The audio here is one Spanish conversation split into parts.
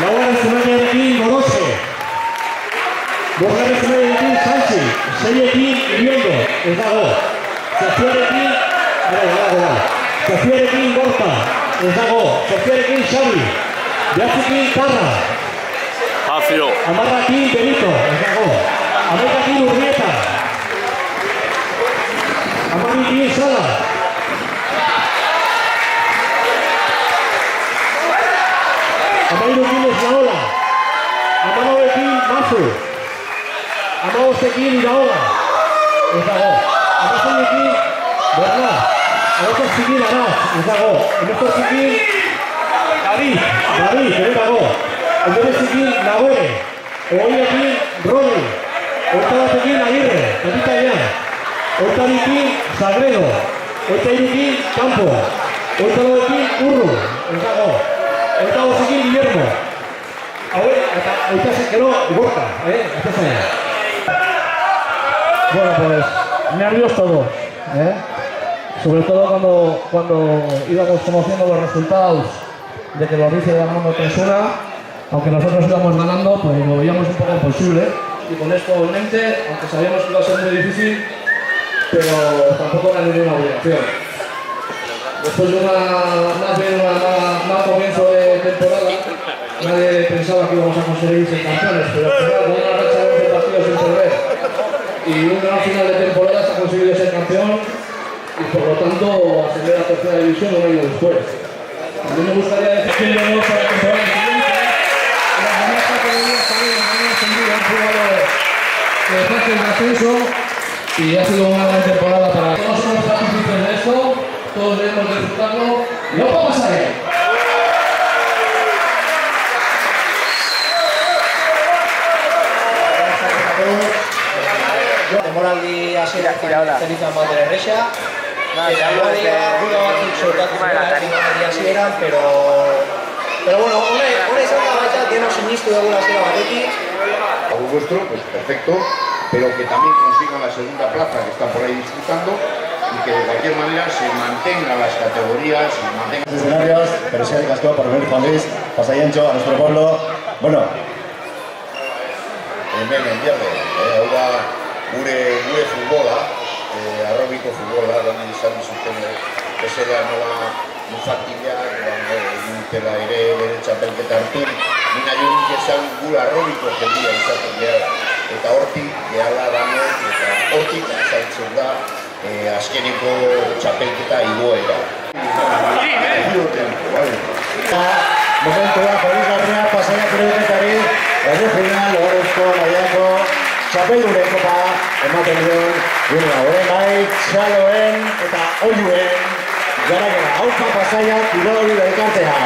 laugarren zunaiarekin Gorose. Bosgarren zunaiarekin Sanchi. Seiekin Iriondo, ez dago. Zazpiarekin, Zazpiarekin Gorta, ez dago. Zazpiarekin Xabi. Behatzikin Tarra. Azio. Amarrakin Benito, ez dago. Amaikakin Urrieta. Amarikin Sala. Amairukin Eslaola. Amanoekin Mazu. Amaostekin Iraola. Ez dago. Amazonekin Bernat. Amazonekin Araz. Ez dago. Amazonekin David, ez dago. Amazonekin Nagoe. Ogoiekin Rodi. Oitabatekin Agirre. Petita Ian. Oitabikin Sagredo. Oitairukin Campo. Oitaloekin Urru. Ez dago. Oitabozekin Guillermo. Oitazekero Gorka. Bueno, pues nervios todos, sobre todo cuando íbamos conociendo los resultados de que Loris iba ganando 3-1, aunque nosotros íbamos ganando, pues lo veíamos un poco imposible. Y con esto en mente, aunque sabíamos que iba a ser muy difícil, pero tampoco era ninguna obligación. Después de un mal comienzo de temporada, nadie pensaba que íbamos a conseguir ser campeones, pero al final, con una racha de 11 partidos sin perder y un gran final de temporada, se ha conseguido ser campeón y por lo tanto ascender a tercera división un año después. A mí me gustaría decir que llegamos para la temporada siguiente. Las demás categorías también han ascendido, han jugado fases de ascenso y ha sido una gran temporada para todos. Somos partícipes de esto, todos debemos disfrutarlo y no vamos a ir. Demoraldi hasierak zeritzen batere erresa. Eta gura batzuk sortatu zera hasieran, pero bueno, hona izan da baita, deno sinistu dugula hasiera batetik. A vuestro, pues perfecto, pero que también consigan la segunda plaza que está por ahí disputando y que de cualquier manera se mantengan las categorías, se mantengan... Escenarios, pero sí hay casco por venir Juan Luis, Pasaiencho, a nuestro pueblo. Bueno, hemen enbiarde, gure futbola, arrobiko futbola, lan izan zuten bezera nola mufakileak, egin dutela ere bere txapelketa hartu, nina jonik esan gure arrobiko jendia izaten behar, eta hortik gehala danek, eta hortik azaltzen da azkeneko txapelketa igoera. momentua, Feliz Garria, Pasaiak iruditetari, erreginan, logorezko, nahiako, txapelduren kopa ematen duen, gure gauen, bai, txaloen eta oiuen, gara, haupa Pasaiak kirolari elkartea.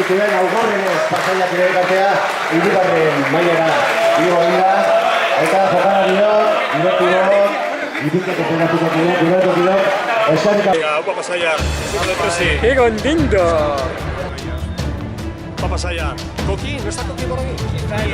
Zuen augarrenez Pasaiak elkartea, hirugarren mailara igo dira, eta jokalariok, direktibok, Ibikeko penatuko esarik... Upa Pasaiak, Pablo Presi. ¡Qué contento! Upa Pasaiak. ¿Coqui? ¿No está Coqui por aquí? Está ahí,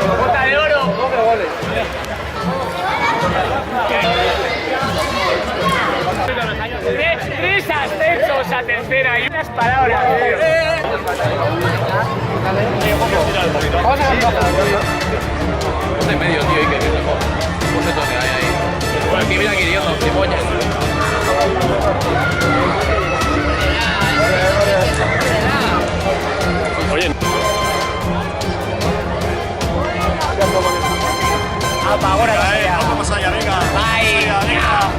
¡Bota de oro! Tres ascensos a tercera y unas palabras, tío. Vamos a en medio, tío, y que te mejor. Pues esto que hay ahí. Por aquí, mira aquí, Dios, cebolla. Oye. ahora Vamos allá, venga. ¡Ay! Venga.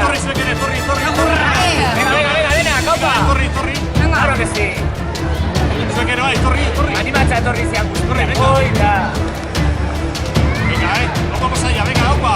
Torri, se quiere, Torri. Venga, copa. Torri. Claro que sí. Se quiere, vai, Torri. Animatza etorri zian guztore. Venga, venga, vamos allá, venga, opa.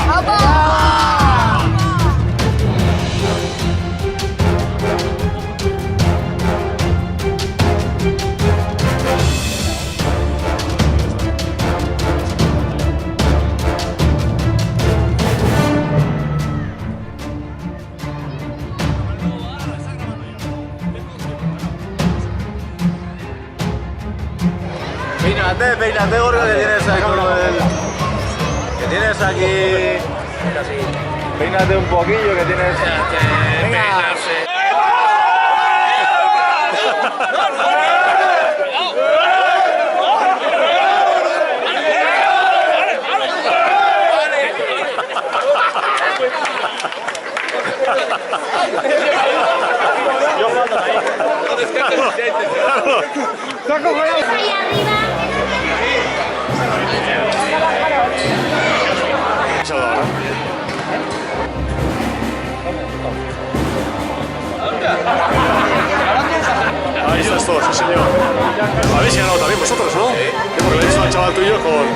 Peínate, Gorka, que tienes aquí. Que tienes aquí. Peínate un poquillo, que tienes. Venga. Ahí estás todo, sí señor. Habéis ganado también vosotros, ¿no? Sí. Porque le he visto al chaval tuyo con...